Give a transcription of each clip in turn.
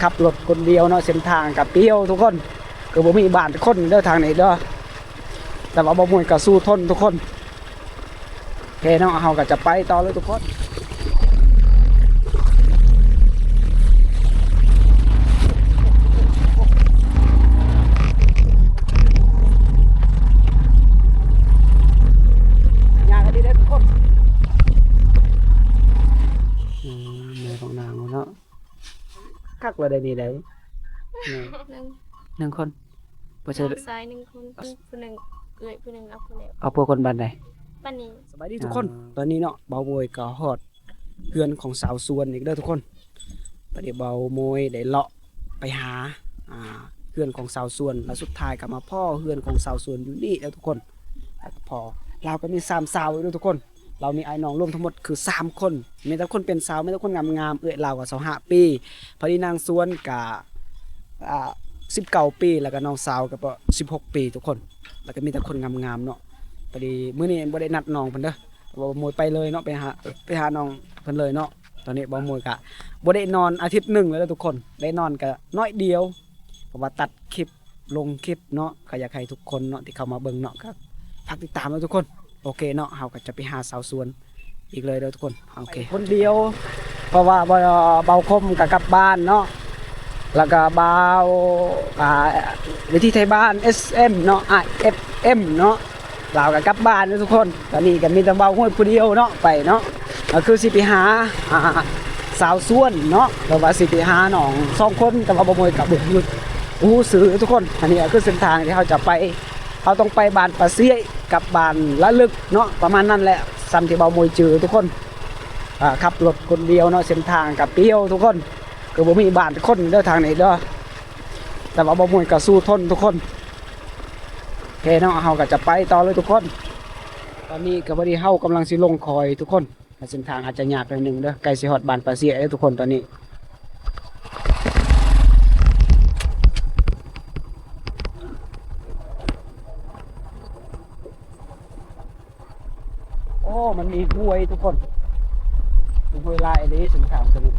ขับรถคนเดียวเนาะเส้นทางกับเปรี้ยวทุกคนก็บ่มีบ้านคนเด้อทางนี้เด้อแต่ว่าบ่มวยก็สู้ทนทุกคนโอเคเนาะเฮาก็จะไปต่อเลยทุกคนยากดีเด้อทุกคนแม่ของนางเนาะคักว่าได้นี่ได้หนึ่งคนบ่ใช่ ซ้าย1คนผู้หนึ่งเอื้อยผู้หนึ่งเอาผู้เดียว เอาพวกคนบ้านใด ปานนี้ สบายดีทุกคนตอนนี้เนาะเบาโมยก็ฮอดเพื่อนของสาวสวนอีกเด้อทุกคนประเดี๋ยวเบาโมยได้เลาะไปหาเพื่อนของสาวสวนแล้วสุดท้ายก็มาพ่อเพื่อนของสาวสวนอยู่นี่แล้วทุกคนแล้วก็พอเราก็มี3สาวด้วยทุกคนเรามีไอ้น้องรวมทั้งหมดคือ3คนมีแต่คนเป็นสาวมีแต่คนงามๆเราก็25ปีพอดีนางสวนก็19ปีแล้วก็น้องสาวก็16ปีทุกคนแล้วก็มีแต่คนงามๆเนาะพอดีมื้อนี้บ่ได้นัดน้องเพิ่นเด้อบ่มวยไปเลยเนาะไปหาน้องเพิ่นเลยเนาะตอนนี้บ่มวยก็บ่ได้นอนอาทิตย์หนึงเลยทุกคนได้นอนก็น้อยเดียวเพราะว่าตัดคลิปลงคลิปเนาะก็อยากให้ทุกคนเนาะที่เข้ามาเบิ่งเนาะก็ฝากติดตามด้วยทุกคนโอเคเนาะเฮาก็จะไปหาสาวสวนอีกเลยเด้อทุกคนโอเคคนเดียวเพราะว่าเบาคมก็กลับบ้านเนาะแล้วก็เบาวิธีไทยบ้าน SM เนาะFM เนาะเราก็กลับบ้านนะทุกคนตอนนี้ก็มีแต่เบาห้วยผู้เดียวเนาะไปเนาะก็คือสิไปหาสาวสวนเนาะแล้วว่าสิไปหาน้อง2คนแต่ว่าบ่มวยกับบุกซื้อทุกคนอันนี้ก็คือเส้นทางที่เขาจะไปเขาต้องไปบ้านปะเสียกับบ้านละลึกเนาะประมาณนั้นแหละซ้ำที่เบามวยจือทุกคนขับรถคนเดียวเนาะเส้นทางกับเปรี้ยวทุกคนก็บ่มีบ้านคนเด้อทางนี้เด้อแต่ว่าบ่มวยก็สู้ทนทุกคนโอเคเนาะเฮาก็จะไปต่อเลยทุกคนตอนนี้ก็พอดีเฮากำลังสิลงคอยทุกคนเส้นทางอาจจะยากหน่อยนึงเด้อใกล้สิฮอดบ้านปะเสียแล้วทุกคนตอนนี้โอ้มันมีห้วยทุกคนห้วยลายนี้เส้นทางตรงนี้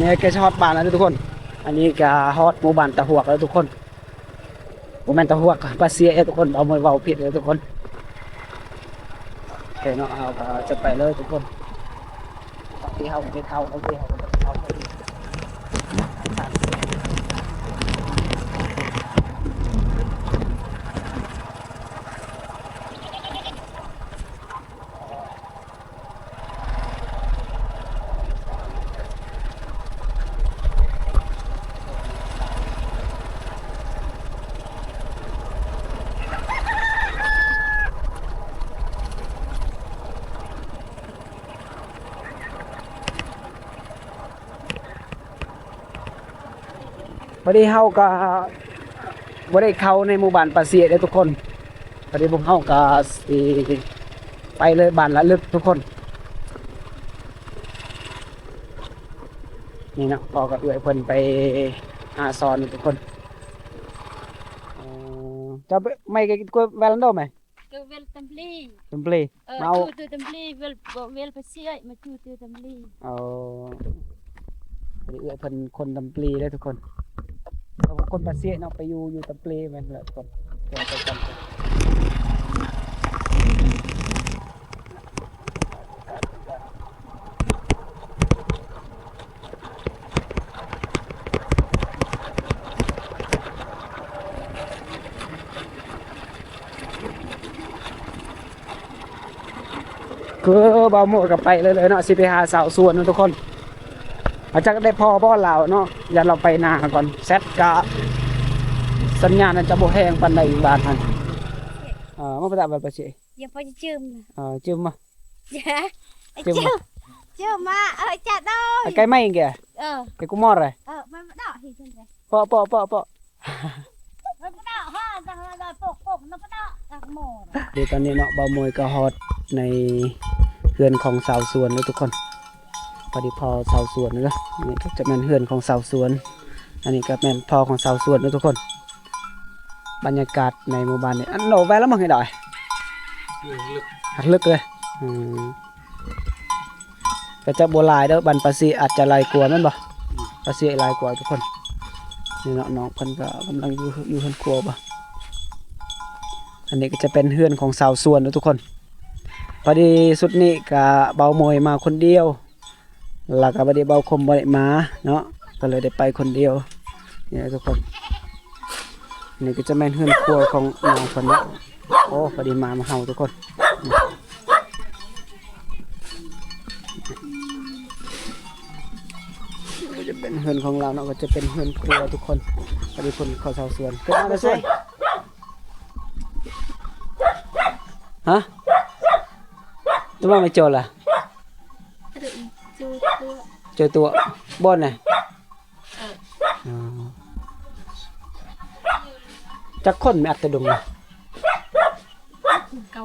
เนี่ยแกชอดบ้านแล้วทุกคนอันนี้ก็ฮอดหมู่บ้านตะหวกแล้วทุกคนบ่แม่นตะหวกปาเสียทุกคนเอามวยเว้าผิดเลยทุกคนโอเคเนาะเอาจะไปเลยทุกคนที่เฮาไปเข้าเอาที่เฮาไปเข้าพอดีเฮาก็บ่ได้เข้าในหมู่บ้านปาเสียเด้อทุกคนพอดีพวกเฮาก็สิไปเลยบ้านละลึกทุกคนนี่นะพอกับเอื้อยเพิ่นไปหาซอนทุกคนจะไม่ก็เวลาโดไหม Ke wel templi. เต็มเปลมาเอา Tu templi wel pesiai ma tu templi. เอาเอื้อยเพิ่นคนตำปลีได้ทุกคนคนปาเสียเนาะไปอยู่ตำปลีแม่นแหละทุกคนเดี๋ยวไปกัน คือเบาโมดกับไปเลยเนาะสิไปหาสาวสวนเนาะทุกคนอาจจะได้พอบ่เราเนาะอย่าเราไปนาก่อนเซตกะสัญญาณจะบ่แห้งปานใดบ้านท่านมาประดับไปสิ อย่าพอจะจืมนะ จิ้มมา จ้ะ จิ้มมา จืมมาจัดได้ ไก่ไม่แกไก่กูมอดเลย มันไม่ได้ที่ฉันเลย ปอ มันไม่ได้ฮ่าจังเลยปกมันไม่ได้ตักหมด เดี๋ยวตอนนี้เนาะเบาโมยก็ฮอตในเฮือนของสาวสวนเลยทุกคนพอดีพอสาวสวนเลยนี่ก็จะเป็นเฮือนของสาวสวนอันนี้ก็เป็นพอของสาวสวนเลยทุกคนบรรยากาศในหมู่บ้านนี่อันโหนแวะแล้วมั้งไอ้ดอยลึกเลยก็จะโบราณเด้อบันปาซีอาจจะลายกลัวนั่นบ่ปาซีลายกลัวทุกคนนี่เนาะน้องเพิ่นก็กำลังอยู่เฮือนครัวบ่อันนี้ก็จะเป็นเฮือนของสาวสวนนะทุกคนพอดีสุดนี้ก็เบาโมยมาคนเดียวแล้วก็บ่ได้เบาคมบ่ได้มาเนาะก็เลยได้ไปคนเดียวนี่ทุกคนนี่ก็จะเป็นเฮือนครัวของน้องเพิ่นเนาะโอ้พอดีมาเฮาทุกคนก็จะเป็นเฮือนของเราเนาะก็จะเป็นเฮือนครัวทุกคนพอดีคนเขาสาวสวนก็มาเลยสิฮะตัวไม่เจอล่ะเจอตัวบอนน่ะจักคนไม่อัดตะดุงนะเ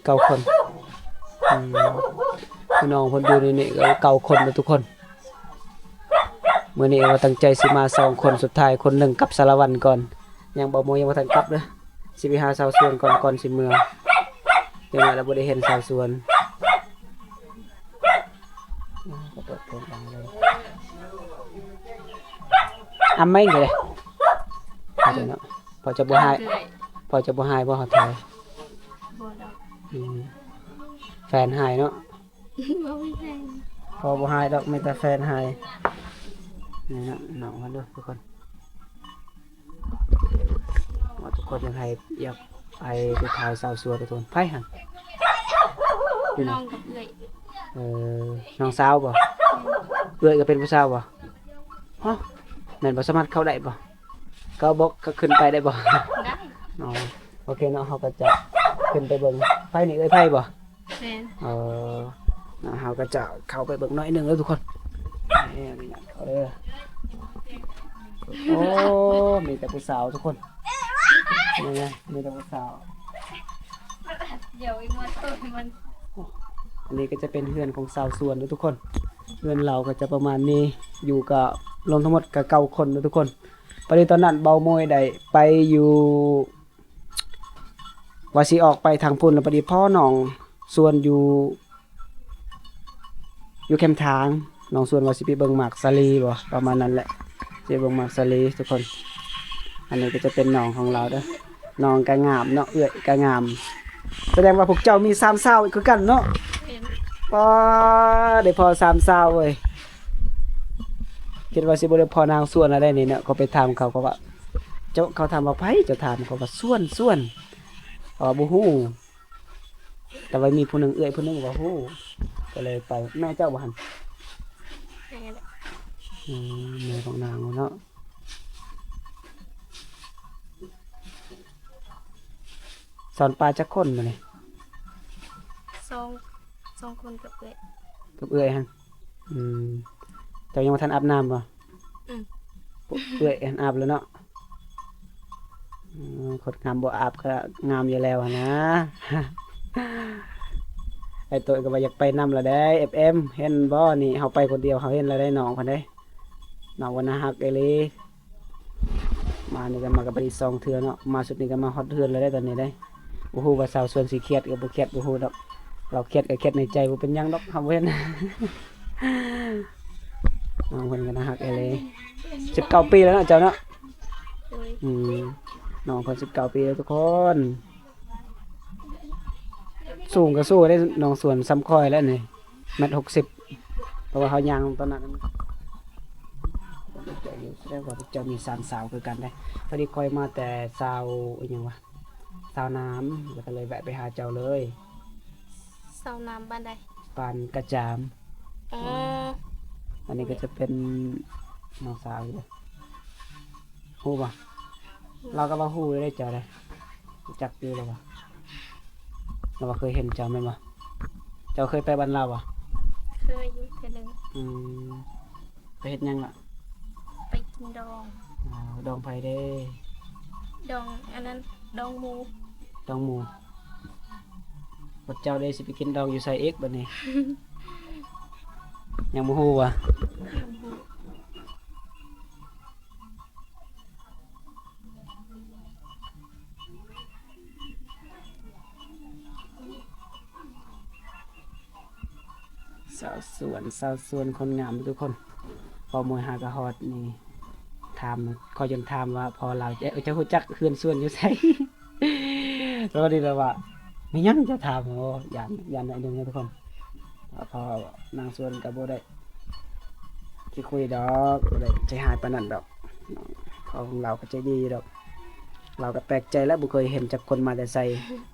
ก่าคนพี่น้องคนดูนี่เก่าคนนะทุกคนเมื่อนี้เราตั้งใจสิมา2คนสุดท้ายคนหนึ่งกับสารวัตรก่อนยังบ่โมยังบ่ทันกลับเด้อสิไปหาสาวสวนก่อนสิเมืองเดี๋ยวเราบ่ได้เห็นสาวสวนก็เปิดเพลงดังเลยไม่เลยพอจะเนาะพอจะบ่หายบ่ฮอดทายแฟนหายเนาะพอบ่หายดอกมีแต่แฟนหายนี่นะน้องมาดูทุกคนทุกคนยังให้อยากไปถ่ายสาวสวนทุกคนไปหั่นน้องกับเอื้อยน้องสาวบ่เอื้อยก็เป็นผู้สาวบ่ฮะแม่นบ่สามารถเข้าได้บ่ก็บอกก็ขึ้นไปได้บ่ได้อ๋อโอเคเนาะเฮาก็จะขึ้นไปเบิ่งไผนี่เอ้ยไผบ่แม่นเฮาก็จะเข้าไปเบิ่งหน่อยนึงแล้วทุกคนนี่นะเอาเด้อโอ้มีแต่ผู้สาวทุกคนนี่ไงมีแต่ผู้สาวเดี๋ยวอีกมันตัวมัน อันนี้ก็จะเป็นเฮือนของสาวสวนนะทุกคนเฮือนเราก็จะประมาณนี้อยู่กับรวมทั้งหมดกับ9คนนะทุกคนประเด็นตอนนั้นเบาโมยได้ไปอยู่ว่าสิออกไปทางพุ่นแล้วพอดีพ่อน้องส่วนอยู่แคมป์ทางน้องส่วนว่าสิไปเบิ่งหมากสาลีบ่ประมาณนั้นแหละสิเบิ่งหมากสาลีทุกคนอันนี้ก็จะเป็นน้องของเราเด้อน้องก็งามเนาะเอื้อยก็งามแสดงว่าพวกเจ้ามี3สาวอีกคือกันเนาะป้าได้พอ3สาวเว้ยคิดว่าสิบ่ได้พอนางส่วนอะไรนี่เนาะเขาไปถามเขาก็ว่าเจ้าเขาถามว่าไผเจ้าถามเขาว่าส่วนบ่ฮู้แต่ว่ามีผู้หนึงเอื้อยผู้หนึงว่าฮู้ก็เลยไปแม่เจ้าบ่หั่นแม่ของนางเนาะสอนปลาจักคนมานี่สองคนกับเอื้อยหั่นเจ้ายังบ่ทันอาบน้ำบ่เอื้อยอาบแล้วเนาะคนงามบ่อาบก็งามอยู่แล้วนะ ไอ้ตัวก็ว่าอยากไปนำแล้วได้ FM เห็นบ่นี่เฮาไปคนเดียวเฮาเห็นแล้วได้น้องเพิ่นได้น้องว่าน่าฮักเอหลีมานี่ก็มากับไป2เทื่อเนาะมาสุดนี้ก็มาฮอดเทื่อแล้วได้ตอนนี้ได้บ่ฮู้ว่าสาวสวนสิเครียดก็บ่เครียดบ่ฮู้ดอกเราเครียดก็เครียดในใจบ่เป็นหยังดอกเฮาเห็น น้องเพิ่นก็น่าฮักเอหลี19ปีแล้วเนาะเจ้าเนาะน้องเพิ่น19ปีแล้วทุกคนสูงก็สู้ได้น้องสวนซ้ำค่อยแล้วนี่1.60เพราะว่าเขายางตอนนั้นได้ว่าจะมี3สาวคือกันได้พอดีคอยมาแต่สาวอีหยังวะสาวน้ำแล้วก็เลยแวะไปหาเจ้าเลย สาวน้ำบ้านใด ปานกระจาม อ๋อ อันนี้ก็จะเป็นน้องสาวอยู่เลยฮู้ป่ะเราก็ว่าฮู้ได้เจ้าเลยรู้จักอยู่แล้วป่ะเราว่าเคยเห็นเจ้าไหมป่ะเจ้าเคยไปบ้านเราป่ะ เคยอยู่เทื่อหนึง อืมไปเฮ็ดหยังล่ะ ไปกินดอง อ๋อดองไผเด้ ดองอันนั้นดองหมู ดองหมูบัดเจ้าได้สิไปกินดองอยู่ไสเอ็กบัดนี้ ยังบ่ฮู้ว่ะ สาวสวนคนงามทุกคน พอมวยหากระหอดนี่ถามขอจนถามว่าพอเราจะรู้จักเฮือนสวนอยู่ไส แล้วดีแล้วว่าไม่ยังจะถามโอ้ยานอันนึงนะทุกคนพอนางสวนก็บ่ได้สิคุยดอกบ่ได้ใจหายปานนั้นดอกพอของเราก็ใจดีดอก เราก็แปลกใจแล้วบ่เคยเห็นจากคนมาแต่ไส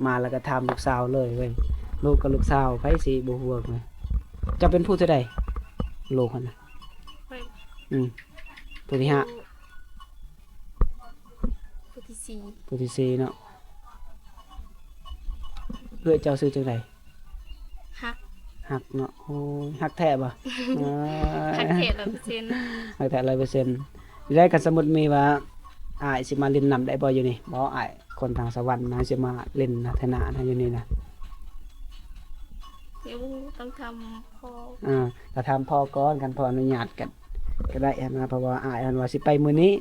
มาแล้วก็ถามลูกสาวเลยเว้ยลูกกับลูกสาวไผสิบ่ฮู้เว้ยจะเป็นผู้เท่าใดลูกหั่นน่ะ ไป ผู้ที่ห้า ผู้ที่สี่ ผู้ที่สี่เนาะเพื่อเจ้าซื้อจังได ฮัก หักเนาะโอ้ยหักแท้บ่ ฮักเขต100% หักแท้100%ได้กันสมมุติมีว่าอ้ายสิมาเล่นน้ำได้บ่อยู่นี่บ่อ้ายคนทางสวรรค์นะสิมาเล่นนะธนานะอยู่นี่นะ เดี๋ยวต้องทำพอ ก็ถามพ่อก่อนกันพ่ออนุญาตกันก็ได้นะเพราะว่าอ้ายว่าสิไปมื้อนี้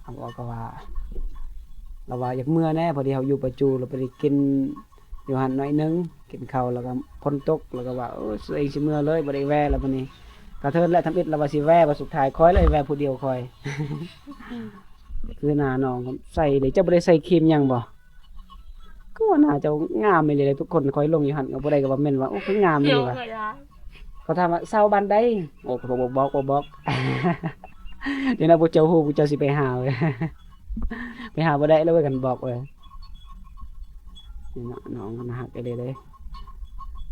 เอาบอกก็ว่าเราว่าอยากเมื่อแน่พอดีเฮาอยู่ประจูเราไปได้กินอยู่หั่นหน่อยนึงกินข้าวแล้วก็ฝนตกแล้วก็ว่าโอ้ยตัวเองสิเมื่อเลยบ่ได้แว่แล้วมื้อนี้กระเทินและทำอิฐแล้วว่าสิแว่ว่าสุดท้ายคอยเลยแว่ผู้เดียวคอย คือหน้าน้องใส่เดี๋ยวจะบ่ได้ใส่ครีมหยังบ่ก็ว่าหน้าเจ้างามไปเลยทุกคนคอยลงอยู่หั่นก็บ่ได้ก็ว่าแม่นว่าโอ้คืองาม เดี๋ นี่ ยว ว่ะ ก็ได้ เขาถามว่าเศร้าบ้านใดโอ้ก็บอก เดี๋ยวนะพวกเจ้าฮู้พวกเจ้าสิไปหาเว้ย ไปหาบ่ได้แล้วเว้ยกันบอกเว้ยนี่เนาะน้องก็น่าฮักไปเลย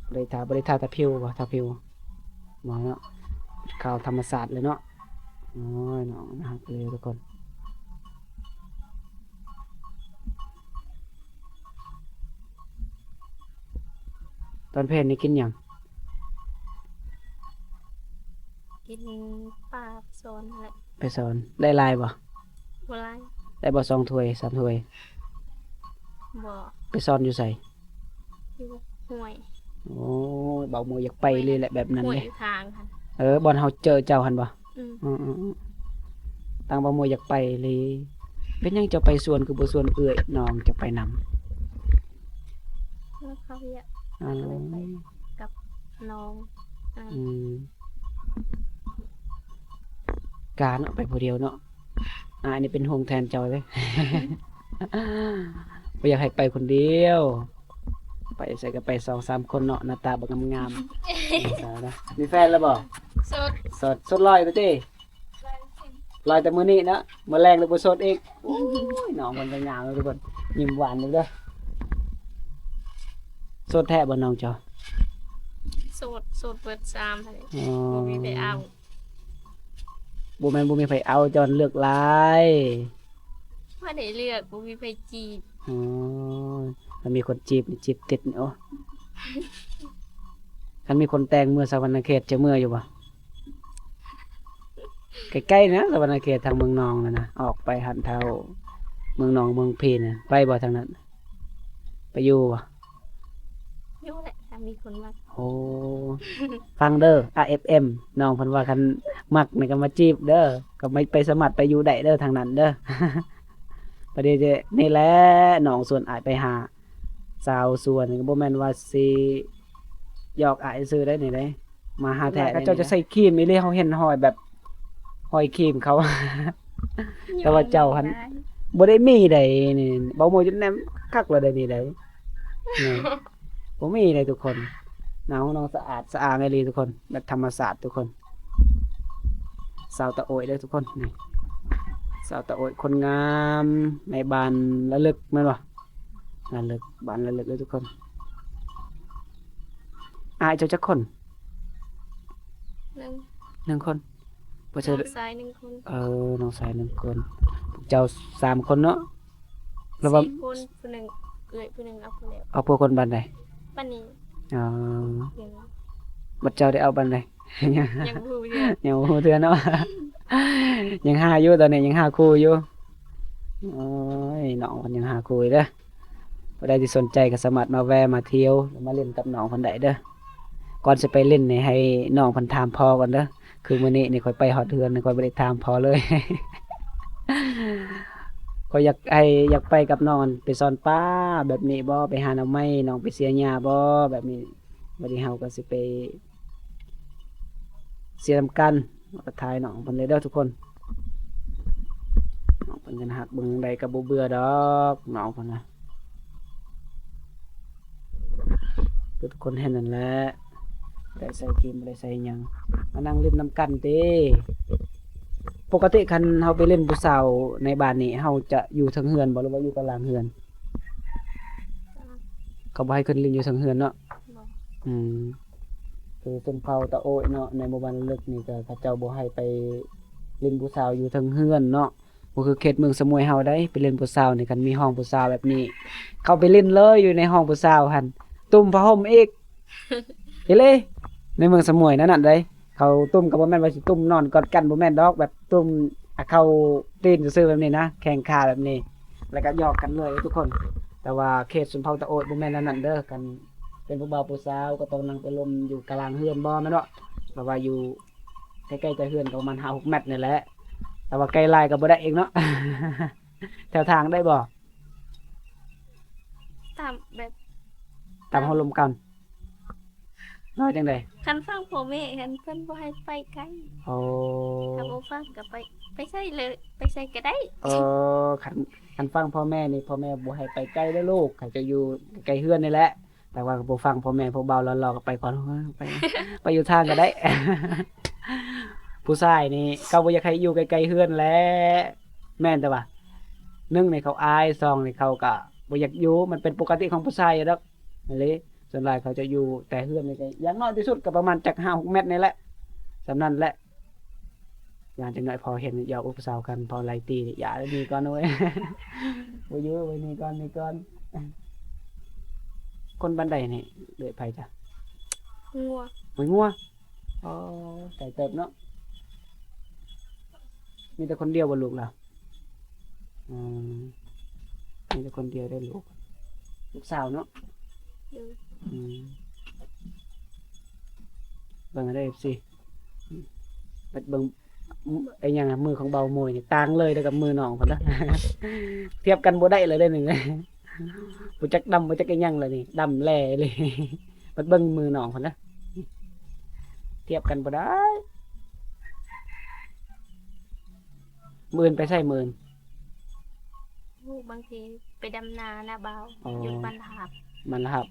บ่ได้ทาตะผิวบ่ทาผิวบ่เนาะข่าวธรรมศาสตร์เลยเนาะโอ้ยน้องน่าฮักไปเลยทุกคนตอนเพลนนี่กินหยัง กินปลาโซนนั่นแหละ ไปสอนได้หลายบ่ บ่ไร ได้บ่2ถ้วย3ถ้วย บ่ ไปสอนอยู่ไส อยู่ห้วย โอ้ยเบามืออยากไปเลยแหละแบบนั้น ห้วย เลย อยู่ทางค่ะ บอลเฮาเจอเจ้าหันบ่ อืม ตั้งเบามืออยากไปเลยเป็นหยังเจ้าไปสวนคือบ่สวนเอื้อยน้องจะไปนำ แล้วเขาอยาก อ๋อ เลยไปกับน้องอ่า อืมการเนาะไปผู้เดียวเนาะอันนี้เป็นห่วงแทนเจ้าเลย บ่อยากให้ไปคนเดียว ไปใส่ก็ไป2-3คนเนาะหน้าตาบ่งามๆ เอานะมีแฟนแล้วบ่ สด สดลอยตัวเจ้ลอยแต่มื้อนี้นะมื้อแรงแล้วบ่สดอีกโอ้ยน้องมันก็งามเลยทุกคนยิ้มหวานเลยเด้อสดแท้บ่น้องเจ้า สดเปิด3ค่ะ อ๋อ บ่มีไปเอา บ่แม่นบ่มีไผเอาจอนเลือกหลาย ว่าได้เลือกบ่มีไปจีบ อ๋อถ้ามีคนจีบนี่จีบติดนี่โอ้คันมีคนแต่งเมื่อสวรรณเขตจะเมื่ออยู่บ่ใกล้ๆนะสวรรณเขตทางเมืองนองนั่นนะออกไปหันเท่าเมืองนองเมืองพีน่ะไปบ่ทางนั้นไปอยู่บ่ อยู่แหละถ้ามีคนมา โอ้ ฟังเด้อ AFM น้องเพิ่นว่าคันมักนี่ก็มาจีบเด้อก็ไม่ไปสมัครไปอยู่ได้เด้อทางนั้นเด้อ ประเดี๋ยวจะนี่แหละน้องส่วนอายไปหาสาวส่วนก็บ่แม่นว่าสิหยอกอายซื้อได้นี่เด้มาหาแท้เจ้าจะใส่ครีมอีหลีเฮาเห็นหอยแบบหอยครีมเขา แต่ว่าเจ้าหัน บ่ได้มีใดนี่เบาโมจนแนมคักเลยได้นี่ได้นี่บ่มีเลยทุกคนหนาวน้องสะอาดสะอาดเลยทุกคนแบบธรรมศาสตร์ทุกคนสาวตะโอยเด้อทุกคนนี่สาวตะโอยคนงามในบ้านระลึกแม่นบ่ระลึกบ้านระลึกเด้อทุกคน อายเจ้าจักคน หนึ่ง หนึ่งคนบ่เจอ น้องชายหนึ่งคน น้องชายหนึ่งคนเจ้า3คนเนาะแล้วว่า สี่คนผู้หนึ่งเอื้อยผู้หนึ่งเอาผู้เดียว เอาพวกคนบ้านใด ปันนี้ อ๋อ เดี๋ยว บัดเจ้าได้เอาบ้านใด ยังบ่รู้เรื่อง ยังบ่ฮู้เทื่อเนาะ ยังหาอยู่ตอนนี้ยังหาคู่อยู่โอ้ยน้องเพิ่นยังหาคู่อยู่เด้อบ่ได้ที่สนใจก็สามารถมาแวะมาเที่ยวมาเล่นกับน้องเพิ่นได้เด้อก่อนสิไปเล่นนี่ให้น้องเพิ่นถามพ่อก่อนเด้อคือมื้อนี้นี่ข้อยไปฮอดเฮือนนี่ข้อยบ่ได้ถามพ่อเลย ข้อยอยากไปกับน้องไปสอนป้าแบบนี้บ่ไปหาหน่อไม้น้องไปเสียหญ้าบ่แบบนี้บัดนี้เฮาก็สิไปเสียนำกันแล้วก็ทายน้องเพิ่นเลยเด้อทุกคนน้องเพิ่นก็ฮักเบิ่งใดก็บ่เบื่อดอกน้องเพิ่นน่ะคือทุกคนเห็นนั่นแหละบ่ได้ใส่ครีมบ่ได้ใส่หยังมานั่งเล่นนำกันเด้ปกติคันเฮาไปเล่นผู้สาวในบ้านนี่เฮาจะอยู่เทิงเฮือนบ่หรือว่าอยู่กลางเฮือนเขาบ่ให้ขึ้นเล่นอยู่เทิงเฮือนเนาะ บ่ อืมคือชนเผ่าตะโอยเนาะในหมู่บ้านลึกนี่ก็เขาเจ้าบ่ให้ไปเล่นผู้สาวอยู่เทิงเฮือนเนาะบ่คือเขตเมืองสมุยเฮาได้ไปเล่นผู้สาวนี่คันมีห้องผู้สาวแบบนี้ เข้าไปเล่นเลยอยู่ในห้องผู้สาวหั่นตุ้มผ้าห่มอีก เฮ็ดเลยในเมืองสมุยนั่นน่ะได้เขาตุ้มก็บ่แม่นว่าสิตุ้มนอนกอดกันบ่แม่นดอกแบบตุ้มเข้าตีนซื่อๆแบบนี้นะแข่งขาแบบนี้ แล้วก็หยอกกันเลยทุกคน แต่ว่าเขตชนเผ่าตะโอยบ่แม่นอันนั้นเด้อกันเป็นผู้บ่าวผู้สาวก็ต้องนั่งไปลมอยู่กลางเฮือนบ่แม่นเนาะเพราะว่าอยู่ใกล้ๆจะเฮือนก็ประมาณ5-6 เมตรนี่แหละแต่ว่าไกลหลายก็บ่ได้เองเนาะ แถวทางได้บ่ ตามแบบ ตามเฮาลมกันน้อยจังได๋ คันฟังพ่อแม่คันเพิ่นบ่ให้ไปไกล โอ้ ถ้าบ่ฟังก็ไปใส่เลยไปใส่ก็ได้ คันฟังพ่อแม่นี่พ่อแม่บ่ให้ไปไกลเด้อลูกให้จะอยู่ใกล้เฮือนนี่แหละ แต่ว่าก็บ่ฟังพ่อแม่พวกเบาแล้วเราก็ไปก่อนไป ไปอยู่ทางก็ได้ ผู้ชายนี่เขาบ่อยากให้อยู่ใกล้ๆเฮือนแหละแม่นแต่ว่า1นี่เขาอาย2นี่เขาก็บ่อยากอยู่มันเป็นปกติของผู้ชายอะดอกนั่นแหละส่วนหลายเขาจะอยู่แต่เฮือนนี่ก็อย่างน้อยที่สุดก็ประมาณจัก5-6 เมตรนี่แหละสำนั้นแหละอย่างจังน้อยพอเห็นหยอกผู้สาวกันพอไล่ตีนี่อย่าเลยนี่ก่อนเว้ย บ่อยู่ไว้นี่ก่อนคนบ้านใดนี่เดือยไผจ้ะ งัว หวยงัวอ๋อไก่เติบเนาะมีแต่คนเดียวบ่ลูกล่ะอืมมีแต่คนเดียวได้ลูกสาวเนาะ อยู่ อืมเบิ่งได้ FC บัดเบิ่งไอ้หยังอะมือของเบาโมยนี่ต่างเลยเด้อกับมือน้องพุ่นนะ เทียบกันบ่ได้เลยเด้อหนึ่ง บ่จักดำบ่จักไอ้หยังเลยนี่ดำแล่เลย บัดเบิ่งมือน้องพุ่นนะเทียบกันบ่ได้มื้ออื่นไปใช้มื้ออื่น บางทีไปดำนาหน้าบ่าว อ๋อ อยู่บ้านหับ มันละครับ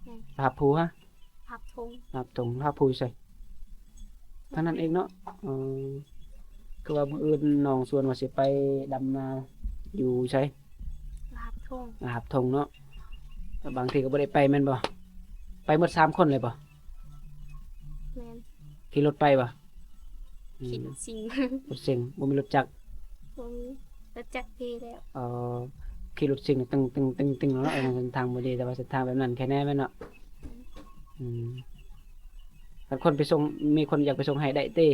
อืม หับผู้ฮะ หับทง หับตรงหับผู้ใส่เท่านั้นเองเนาะคือว่ามื้ออื่นน้องชวนว่าสิไปดำนาอยู่ใช่ หับทง หับธงเนาะแต่บางทีก็บ่ได้ไปแม่นบ่ไปหมด3 คนเลยบ่ แม่น ขี่รถไปบ่ ขิดสิง รถเสียงบ่มีรถจักร บ่มีแล้วจักพี่แล้ว ขี่รถเสียงตึงตึงตึงตึงเนาะเส้นทางบ่ดีแต่ว่าเส้นทางแบบนั้นแค่แน่แม่นเนาะถ้าคนไปส่งมีคนอยากไปส่งให้ได้เต้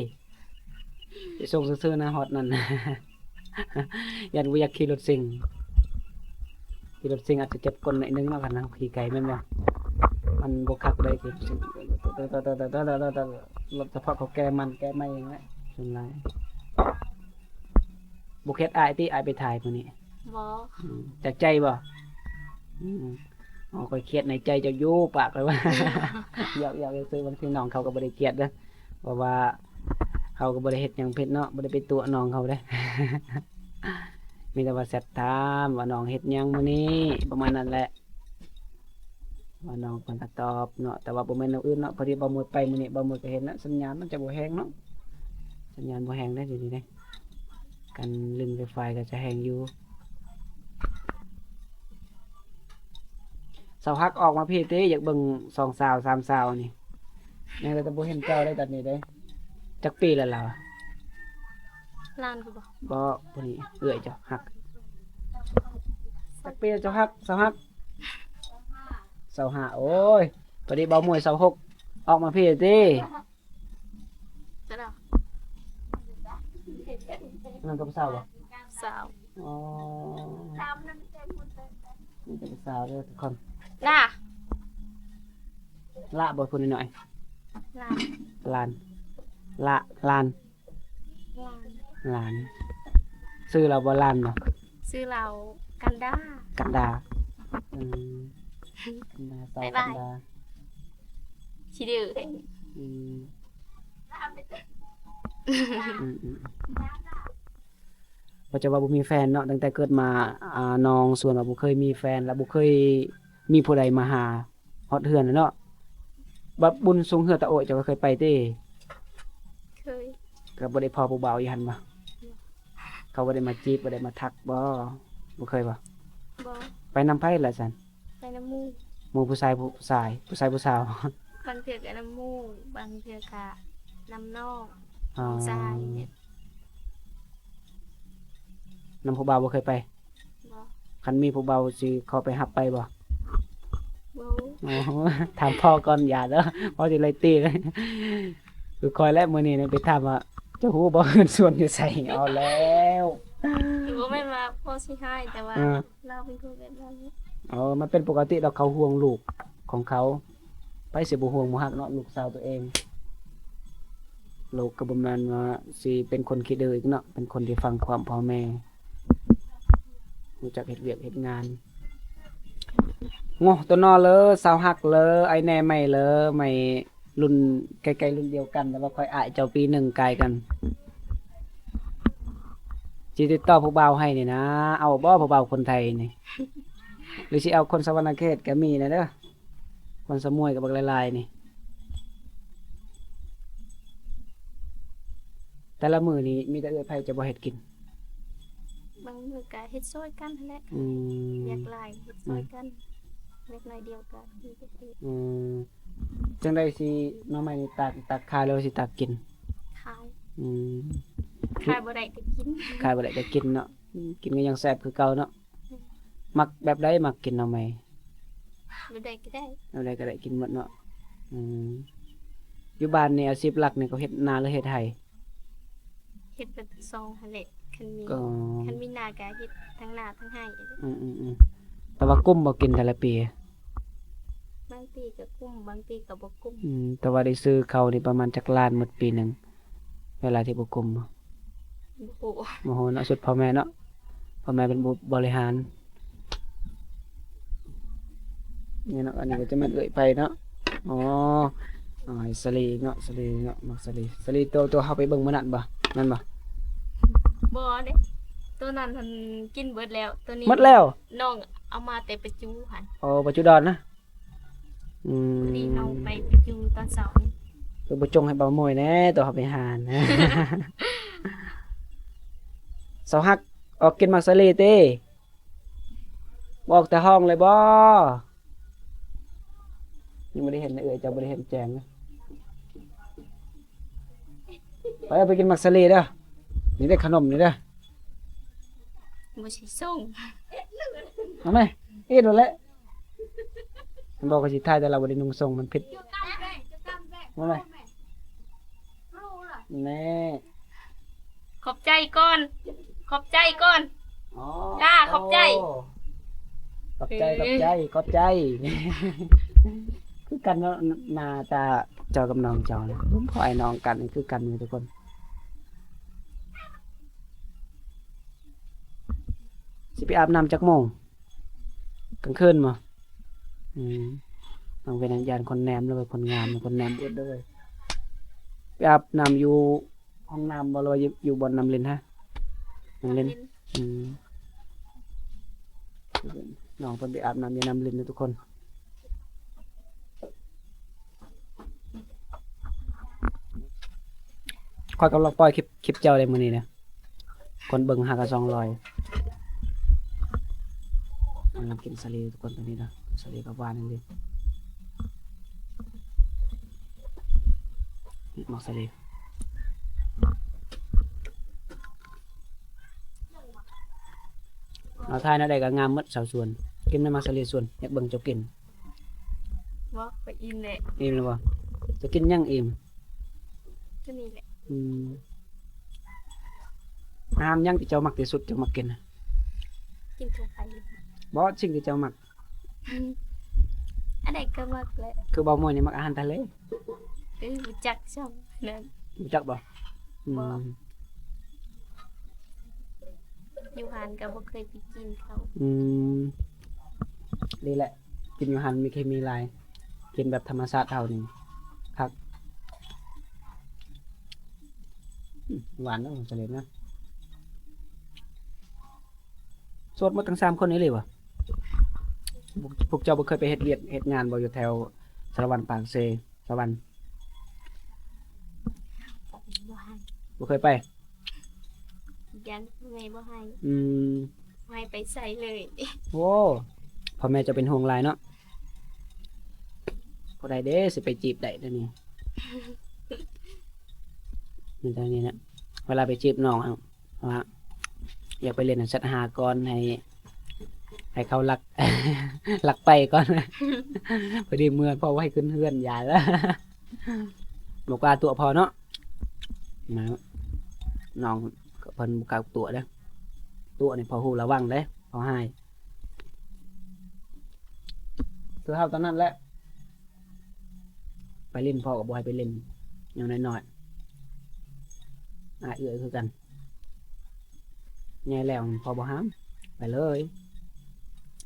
ไปส่งซื่อๆนะฮอดนั่น ยันบ่อยากขี่รถเสียงอาจจะเจ็บก้นหน่อยนึงเนาะกันนะขี่ไกลแม่นบ่มันบ่คักได้ขี่รถเฉพาะเขาแก้มันแก้ไม่เองแหละส่วนหลายบ่เฮ็ดอายติอายไปถ่ายมื้อนี้ บ่ จากใจบ่ค่อยเครียดในใจเจะอยู่ปากเลยว่า อยากซื้อบางทีน้องเขาก็บ่ได้เครียดเด้อเพราะว่าเขาก็บ่ได้เฮ็ดหยังผิดเนาะบ่ได้ไปตัวน้องเขาเด้ มีแต่ว่าแซดถามว่าน้องเฮ็ดหยังมื้อนี้ประมาณนั้นแหละว่าน้องเพิ่นก็ตอบเนาะแต่ว่าบ่แม่นแนวอื่นเนาะพอดีบ่หมดไปมื้อนี้บ่หมดก็เห็นนะสัญญาณมันจะบ่แฮงเนาะสัญญาณบ่แฮงได้เดี๋ยวนี้เด้กันลึงไวไฟก็จะแฮงอยู่สาวฮักออกมาพี่ติอยากเบิ่ง2 สาว 3 สาวนี่ ยังแต่บ่เห็นเจ้าได้ตอนนี้เด้จักปีแล้วล่ะ ล้านกูบ่ บ่ผู้นี้เอื้อยเจ้าฮักจักปีแล้วเจ้าฮักเสาฮัก25โอ้ยพอดีเบามวย26ออกมาพี่ติ จะดอก นั่นก็ผู้สาวบ่ สาว อ๋อนี่จะเป็นสาวเด้อทุกคน น่ะ ละบ่พูดหน่อย ล้าน ลานละลาน ล้าน ลานซื้อเราบ่ลานเนาะ ชื่อเรากันดา กันดาอืมกันดาสาว บ๊าย กับ าย นดา ชิดื้อ อืมว่าจะว่าบ่มีแฟนเนาะตั้งแต่เกิดมาน้องส่วนว่าบ่เคยมีแฟนและบ่เคยมีผู้ใดมาหาฮอดเฮือนเนาะบัดบุญทรงเฮือตะโอยเจ้าก็เคยไปติ เคย ก็บ่ได้พอผู้บ่าวอยู่หั่นบ่เขาบ่ได้มาจีบบ่ได้มาทักบ่เคยบ่ บ่ ไปนำไผล่ะซั่น ไปน้ำมูก หมู่ผู้ชายผู้สาว บางเทื่อก็น้ำมูกบางเทื่อก็น้ำนอก อ๋อ ทรายเนี่ย นำผู้บ่าวบ่เคยไป บ่ คันมีผู้บ่าวสิเข้าไปรับไปบ่ บ่ อ๋อ ถามพ่อก่อนอย่าเด้อพ่อสิไล่ตีเลยคือคอยแล้วมื้อนี้เนี่ยไปถามว่าเจ้าฮู้บ่เฮือนสวนอยู่ไสเอาแล้ว หรือว่าแม่นว่าพ่อสิให้แต่ว่า อ่า เราเป็นคนแบบนั้น อ๋อมันเป็นปกติดอกเขาห่วงลูกของเขาไปสิบ่ห่วงบ่ฮักเนาะลูกสาวตัวเองลูกก็บ่แม่นว่าสิเป็นคนขี้ดื้ออีกเนาะเป็นคนที่ฟังความพ่อแม่รู้จักเฮ็ดเวียกเฮ็ดงานโง่ตัวนอเลยสาวฮักเลยไอ้แน่ไม่เลยไม่รุ่นใกล้ๆรุ่นเดียวกันแต่ว่าค่อยอายเจ้าปีหนึ่งไกลกันสิติดต่อผู้บ่าวให้นี่นะเอาบ่ผู้บ่าวคนไทยนี่ หรือสิเอาคนสวรรณเขตก็มีนะเด้อคนสมวยกับบักหลายๆนี่แต่ละมื้อนี้มีแต่เอื้อยไผจะบ่เฮ็ดกิน บางมื้อก็เฮ็ดช่วยกันนั่นแหละ อืม อยากหลายเฮ็ดช่วยกันเล็กน้อยเดียวกันมีแต่เฮ็ด อืมจังได๋สิหน้อไม้นี่ตักขายแล้วสิตักกิน ขาย อืม ขายบ่ได้ก็กิน ขายบ่ได้ก็กินเนาะกินก็ยังแซ่บคือเก่าเนาะมักแบบใดมักกินหน้อไม้ บ่ได้ก็ได้ แบบใดก็ได้กินหมดเนาะอืมอยู่บ้านนี่อาชีพหลักนี่ก็เฮ็ดนาหรือเฮ็ดไร่ เฮ็ดเป็นซองหั่นแหละคันมี ก็ คันมีนาก็เฮ็ดทั้งนาทั้งให้ อืมแต่ว่ากุ้มบ่กินแต่ละปี บางปีก็กุ้มบางปีก็บ่กุ้ม แต่ว่าได้ซื้อเขาวนี่ประมาณจักล้านหมดปีหนึงเวลาที่บ่กุม บ่ฮู้ โอ้โหเนาะสุดพ่อแม่เนาะพ่อแม่เป็นผู้บริหารนี่เนาะอันนี้ก็จะแม่นเอ่ยไปเนาะอ๋อไอ้สลีเนาะสลีเนาะมักสลีตัวเฮาไปเบิ่งมื้อนั้นบ่นั่นบ่ บ่เด้ตัวนั้นมันกินเบิดแล้วตัวนี้ หมดแล้ว น้องเอามาแต่ไปจูหั่น อ๋อปัจจุดอนนะอืม นี่น้องไปจูตอนเช้านี่ คือบ่จงให้บ่าวมวยแหน่ตัวเฮาไปหานะ เสาฮักออกกินมักสลีติบอกแต่ห้องเลยบ่ยังไม่ได้เห็นเอ่ยจะบ่ได้เห็นแจงนะไปเอาไปกินมักสลีเด้อนี่ได้ขนมนี่เด้อ บ่ใช่ส่ง เอาไหมเอ็ดแล้วแหละมันบอกว่าสิทายแต่เราบ่ได้นุ่งทรงมันผิดมาไหมแน่ ขอบใจก่อน ขอบใจก่อน อ๋อ จ้าขอบใจ ขอบใจขอบใจขอบใจ คือกันเนาะหน้าตาเจ้ากับน้องเจ้านะขอไอ้น้องกันนี่คือกันเลยทุกคนสิไปอาบน้ำจักโมงกลางคืนมาต้องเป็นยานคนแนมเลยคนงามคนแนมเบิดด้วยไปอาบน้ำอยู่ห้องน้ำบ่เลยอยู่บนน้ำเล่นฮะน้ำเล่นน้องเพิ่นไปอาบน้ำอยู่น้ำเล่นนะทุกคนคอยกำลังปล่อยคลิปเจ้าได้มื้อนี้นะคนเบิ่งหากะ200กำลังกินสลีทุกคนตอนนี้นะสลีกับหวานนั่นเอง มักสลีเอาทายนะได้ก็งามหมดสาวสวนกินได้มักสลีสวนอยากเบิ่งเจ้ากิน บ่ไปอินแหละ อิ่มแล้วบ่จะกินยังอิ่ม ก็นี่แหละ อาหารยังที่เจ้ามักที่สุดเจ้ามักกินน่ะ กินทั่วไป บ่สิ่งที่เจ้ามัก อันไหนก็มักแหละ คือบ่ม่วยนี่มักอาหารทะเล รู้จักช่องนั้น รู้จักบ่อื บ่ ม อยู่หานก็บ่เคยไปกินเขา อืมนี่แหละ กินอยู่หันมีเคมีหลายกินแบบธรรมชาติเท่านี้ครับหวานเนาะเสลดนะสวดหมดทั้ง3คนนี้เลยวะพวกเจ้าบ่เคยไปเฮ็ดเวียกเฮ็ดงานบ่อยู่แถวสารวันปางเซสารวัน บ่ให้ บ่เคยไป ยันแม่บ่ให้ อืม ให้ไปใส่เลย โอ้พ่อแม่จะเป็นห่วงหลายเนาะบ่ได้เด้สิไปจีบได้เดี๋ยวนี้ นี่ตอนนี้นะเวลาไปจีบน้องเอาว่าอยากไปเล่นสัตว์หาก่อนให้เขาลัก ลักไปก่อน พอดีเมื่อพ่อว่าให้ขึ้นเฮือนยายแล้ว บอกว่าตัวพอเนาะมาน้องก็เพิ่นบ่กล้าตัวเด้อตัวนี่พอฮู้ระวังเด้พอให้คือเฮาตอนนั้นแหละไปเล่นพ่อก็บ่ให้ไปเล่นอย่างน้อยๆเอื้อยคือกันใหญ่แล้วพอบ่ห้ามไปเลย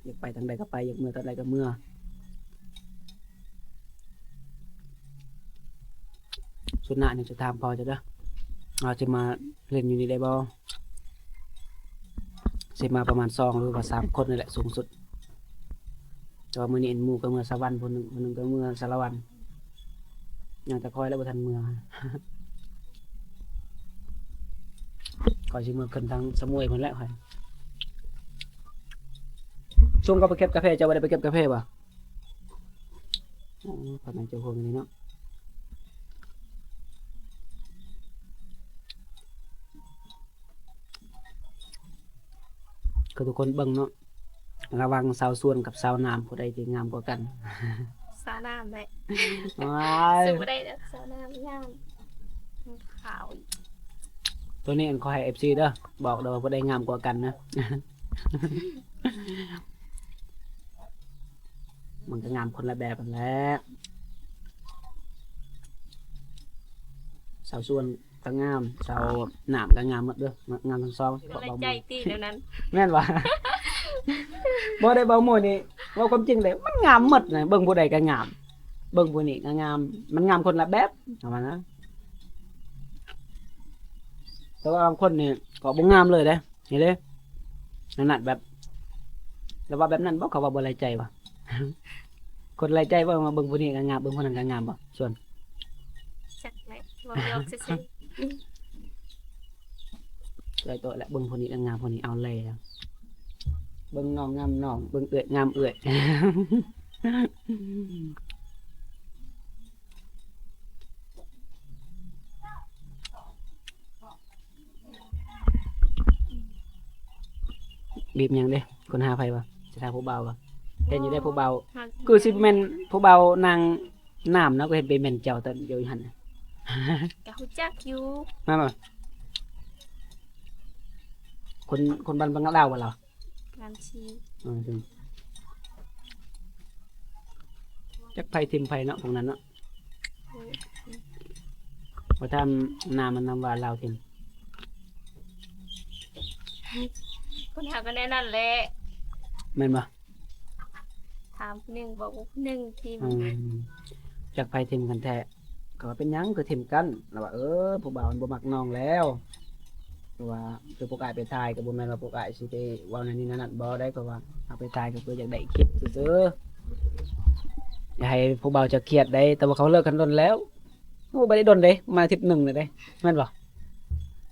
อยากไปทางใดก็ไปอยากเมื่อทางใดก็เมื่อสุดหน้านี่จะถามพอจะเด้อเราจะมาเล่นอยู่นี่ได้บ่สิมาประมาณ2หรือว่า3คนนี่แหละสูงสุดแต่ว่ามื้อนี้เอ็นหมู่ก็เมื่อสวรรค์ผู้หนึงก็เมื่อสารวันยังจะคอยแล้วบ่ทันเมื่อ ก่อนสิเมื่อขึ้นทางสมุยเพิ่นแหละค่อยช่วงก็ไปเก็บกาแฟเจ้าบ่ได้ไปเก็บกาแฟบ่อ๋อพ่อแม่เจ้าฮู้นี่เนาะคือทุกคนเบิ่งเนาะระหวังสาวสวนกับสาวน้ำผู้ใดที่งามกว่ากัน สาน้ำแหละ ว้าย สู้บ่ได้แล้วสาน้ำย่างขาวอีก ตัวนี้อันขอให้ FC เด้อบอกเด้อว่าผู้ใดงามกว่ากันนะ มันก็งามคนละแบบนั่นแหละสาวสวนก็งามสาวน้ำก็งามหมดเด้องามทั้งสอง ก็เลยใจตีเดี๋ยวนั้น แม่นว่า บ่ได้เบาหมวยนี่เว้าความจริงเลยมันงามหมดนะเบิ่งผู้ใดก็งามเบิ่งผู้นี้ก็งามมันงามคนละแบบเอามานะแต่ว่าบางคนนี่ก็บ่งามเลยเด้นี่เด้นั่นน่ะแบบแล้วว่าแบบนั้นบ่เขาว่าบ่ไรใจว่ะ คนไรใจว่ามาเบิ่งผู้นี้ก็งามเบิ่งผู้นั้นก็งามบ่ส่วน จักแหละบ่ยอกซื่อ ไรตัวแหละเบิ่งผู้นี้ก็งามผู้นี้เอาแล้วเบิ่งน้องงามน้องเบิ่งเอื้อยงามเอื้อย บีบหยังเด้คนหาไผบ่สิทาผู้เบาบ่เห็นอยู่ได้ผู้เบา ๆ คือสิแม่นผู้เบานางน้ำเนาะก็เห็นเป็นแม่นเจ้าตอนเดียวอยู่หั่นน่ะ ก็ฮู้จักอยู่ มาบ่คนบ้านบังลาวบ่ล่ะ งานชี ถึงจักไผทิมไผเนาะพวกนั้นเนาะ เออ บ่ทำน้ำมันนำว่าลาวทิม คนหาก็แน่นั่นแหละ แม่นบ่ ถามผู้หนึงบอกว่าผู้หนึงทีม จักไผทิมกันแท้ก็ว่าเป็นหยังคือทิมกันแล้วว่าผู้บ่าวมันบ่มักน้องแล้วว่าคือพวกอ้ายไปทายก็บ่แม่นว่าพวกอ้ายสิไปเว้านั่นนี่นั่นบ่ได้เพราะว่าเอาไปทายก็เพื่ออยากได้คลิปซื่อๆอย่าให้ผู้บ่าวจะเครียดได้แต่ว่าเขาเลิกกันดนแล้วโอ้บ่ได้ดนเด้มาอาทิตย์หนึงเลยเด้แม่นบ่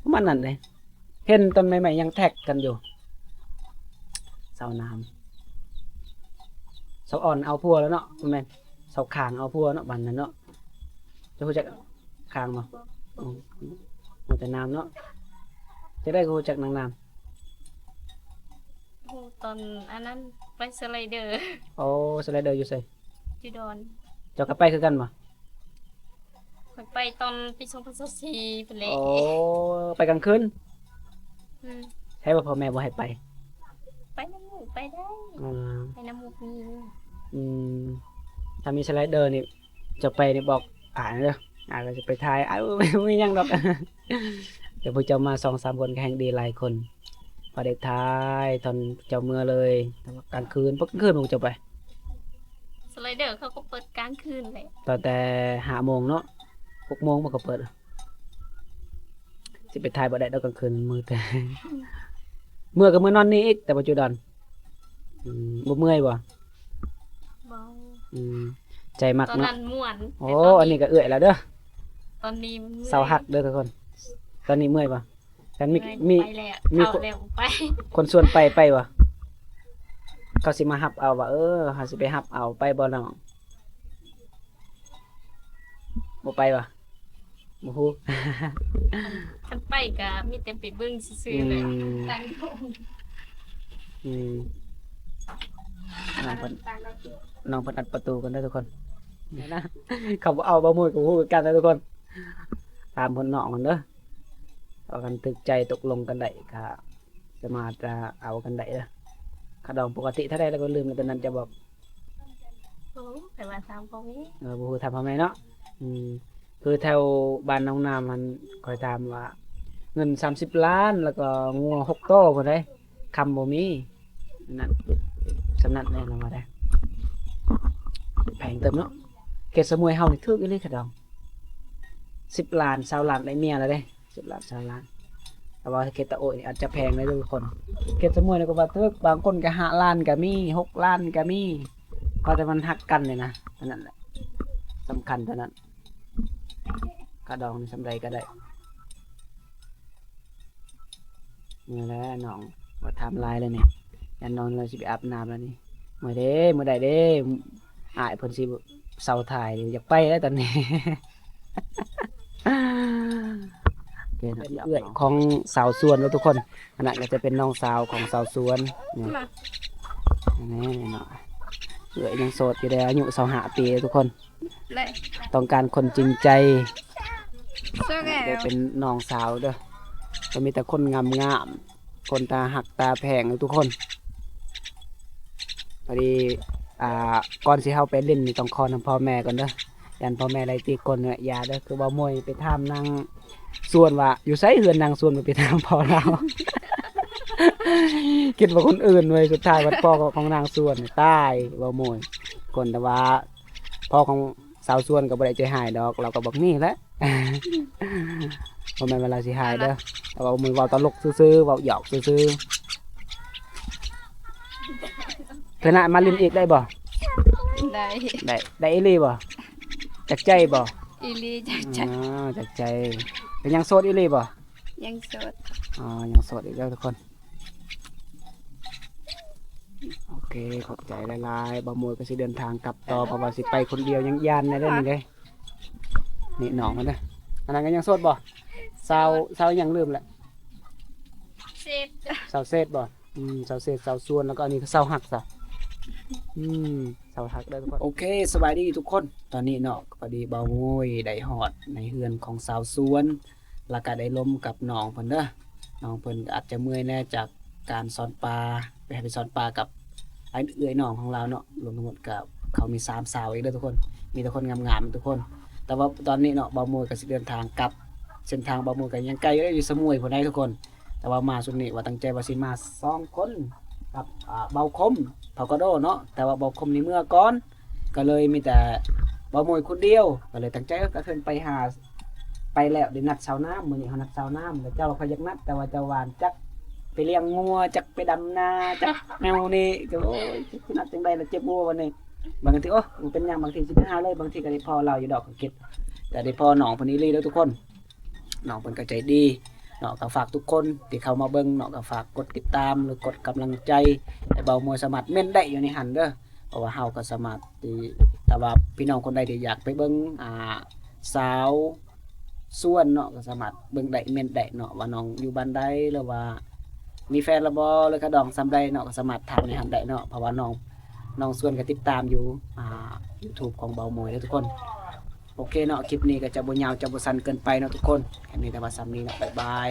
ประมาณนั้นเด้เห็นตอนใหม่ๆยังแท็กกันอยู่สาวน้ำสาวอ่อนเอาผัวแล้วเนาะแม่นสาวขางเอาผัวเนาะบัดนั้นเนาะจะฮู้จัก ข้างบ่อืมฮู้แต่น้ำเนาะจะได้ฮู้จักนางน้ำ โอ้ตอนอันนั้นไปสไลเดอร์ โอ้สไลเดอร์อยู่ไส จุดอน เจ้าก็ไปคือกันบ่ ข่อยไปตอนปี2024พุ่นแหละ โอ้ไปกลางคืน อืม ให้ว่าพ่อแม่บ่ให้ไป ไปน้ำหมูไปได้ อืม ไปน้ำหมูมี อืมถ้ามีสไลเดอร์นี่จะไปนี่บอกเด้อก็จะไปถ่ายไม่ยังดอก เดี๋ยวพวกเจ้ามา 2-3 คนก็แห่งดีหลายคนพอได้ถ่ายตอนเจ้าเมื่อเลยแต่ว่ากลางคืนพวกกลางคืนพวกเจ้าไป สไลเดอร์เขาก็เปิดกลางคืนเลย ตอนแต่5 โมงเนาะ6 โมงมันก็เปิดสิไปถ่ายบ่ได้ดอกกลางคืนมืดแต่ เมื่อก็มื้อนอนนี่อีกแต่ปัจจุบันบ่เมื่อยบ่ บ่ อืมใจมัก ตอน เนาะ นั้นม่วน โอ้ แต่ต อันนี้ก็เอื้อยแล้วเด้อ ตอนนี้มัน เสาหักเด้อทุกคน ตอนนี้เมื่อยป่ะกันมี ไปแล้ว มี เข้าแล้วไป คนส่วนไปวะเขาสิมาหับเอาว่าเขาสิไปหับเอาไปบ่น้องบ่ไปวะบ่ฮู้ คันไปก็มีแต่ไปเบิ่งซื่อ อื ๆเลย ม ตั้งโต๊ะ อืมน้องเพิ่นน้องเพิ่นอัดประตูกันเด้อทุกคนนี่นะ เขาบ่เอาบ่มือก็ฮู้กันนะทุกคน ตามเพิ่นน้องกันเด้อเอากันตึกใจตกลงกันได้ก็สามารถจะเอากันได้เด้อค่าดองปกติเท่าใดแล้วก็ลืมกันตอนนั้นจะบอก โอ้ไปว่าตามพ่อแม่ บ่ฮู้ทำทำไมเนาะคือแถวบ้านน้องน้ำมันคอยถามว่า เงิน30 ล้านแล้วก็งัว6 โตพุ่นเด้คำบ่มีนั่นสำนักแน่นอนมาได้แพงเติมเนาะเกตสมุยเฮานี่ถูกอีหลีค่ะดอง10 ล้าน20 ล้านได้เมียแล้วเด้10 ล้าน20 ล้านแต่ว่าเกตตะโอยนี่อาจจะแพงเลยทุกคน เกตสมุยนี่ก็ว่าถูกบางคนก็5 ล้านก็มี6 ล้านก็มีก็แต่มันหักกันเลยนะนั่นแหละสำคัญเท่านั้นกระดองนี่สำใดก็ได้นี่แหละน้องว่าทำลายเลยนี่ยันนอนเลยสิไปอาบน้ำแล้วนี่มื้อเด้มื้อใดเด้อ้ายเพิ่นสิเซาถ่ายอยู่อยากไปแล้วตอนนี้ เป็นเอื้อยของสาวสวนแล้วทุกคนอันนั้นก็จะเป็นน้องสาวของสาวสวนนี่ มา นี่เนาะเอื้อยยังโสดอยู่เลยอายุ25 ปีทุกคน เลย ต้องการคนจริงใจ เสื้อแก้ ได้ ว เป็นน้องสาวเด้อก็มีแต่คนงามๆคนตาหักตาแพงทุกคนพอดีก่อนสิเฮาไปเล่นนี่ต้องขอนำพ่อแม่ก่อนเด้อยันพ่อแม่ไล่ตีกลเนี่ยอย่าเด้อคือบ่มวยไปถามนางส่วนว่าอยู่ไสเฮือนนางส่วนไปถามพ่อเรา คิดว่าคนอื่นเว้ยสุดท้ายวัดพ่อของนางส่วนนี่ตายบ่มวยคนแต่ว่าพ่อของสาวส่วนก็บ่ได้ใจหายดอกเราก็บอกนี่แหละ บ่แม่นเวลาสิหายเด้อเราก็มือเว้าตลกซื่อๆเว้าหยอกซื่อๆเพิ่นน่ะมาลินอีกได้บ่ ได้ ได้อีหลีบ่จากใจบ่ อีหลีจัก จากใจเป็นยังโสดอีหลีบ่ ยังโสด ยังโสดอีกแล้วทุกคนโอเคขอบใจหลายๆบ่มวยก็สิเดินทางกลับต่อเพราะว่าสิไปคนเดียวยังย่านในเด้อนี่เด้นี่น้องมันเด้ออันนั้นก็ยังโสดบ่สาวยังลืมแหละ เสร็จ สาวเศษบ่สาวเศษสาวส่วนแล้วก็อันนี้ก็สาวหักซะสาวหักได้ทุกคนโอเคสบายดีทุกคน ตอนนี้เนาะพอดีเบาโวยได้ฮอดในเฮือนของสาวสวนแล้วก็ได้ล้มกับน้องเพิ่นเด้อน้องเพิ่นก็อาจจะเมื่อยแน่จากการสอนปลาไปสอนปลากับไอ้เอื้อยน้องของเราเนาะรวมทั้งหมดกับเขามี3 สาวอีกเด้อทุกคนมีแต่คนงามๆทุกคน แต่ว่าตอนนี้เนาะเบาโวยก็สิเดินทางกลับเส้นทางเบาโวยก็ยังไกลอยู่สมุยพุ่นได้ทุกคน แต่ว่ามาสุดนี้ว่าตั้งใจว่าสิมา2 คนกับเบาคมเผากระโดเนาะแต่ว่าเบาคมนี่เมื่อก่อนก็เลยมีแต่เบาโมยคนเดียวก็เลยตั้งใจก็เพิ่นไปหาไปแล้วได้นัดเช้าน้ำมื้อนี้เฮานัดเช้าน้ำแล้วเจ้าพยักนัดแต่ว่าเจ้าหวานจักไปเลี้ยงงัวจักไปดำนาจักแนวนี้ก็โอ้ยสินัดจังได๋ล่ะเจ็บงัววันนี้บางทีโอ้มันเป็นหยังบางทีสิไปหาเลยบางทีก็ได้พอเราอยู่ดอกก็คิดแต่ได้พอน้องเพิ่นนี่เลยเด้อทุกคนน้องเพิ่นก็ใจดีเนาะก็ฝากทุกคนที่เข้ามาเบิ่งเนาะก็ฝากกดติดตามหรือกดกำลังใจให้เบามวยสามารถเม่นได้อยู่ในหันเด้อเพราะว่าเฮาก็สามารถที่แต่ว่าพี่น้องคนใดที่อยากไปเบิ่งสาว ส่วนเนาะก็สามารถเบิ่งได้เม่นได้เนาะว่าน้องอยู่บ้านใดหรือว่ามีแฟนและบ่หรือกระดองซำใดเนาะก็สามารถถามในหันได้เนาะเพราะว่าน้องส่วนก็ติดตามอยู่YouTube ของเบาหมวยเด้อทุกคนโอเคเนาะคลิปนี้ก็จะบ่ยาวจะบ่สั้นเกินไปเนาะทุกคนแค่นี้แต่ว่าซ้ำนี้เนาะบ๊ายบาย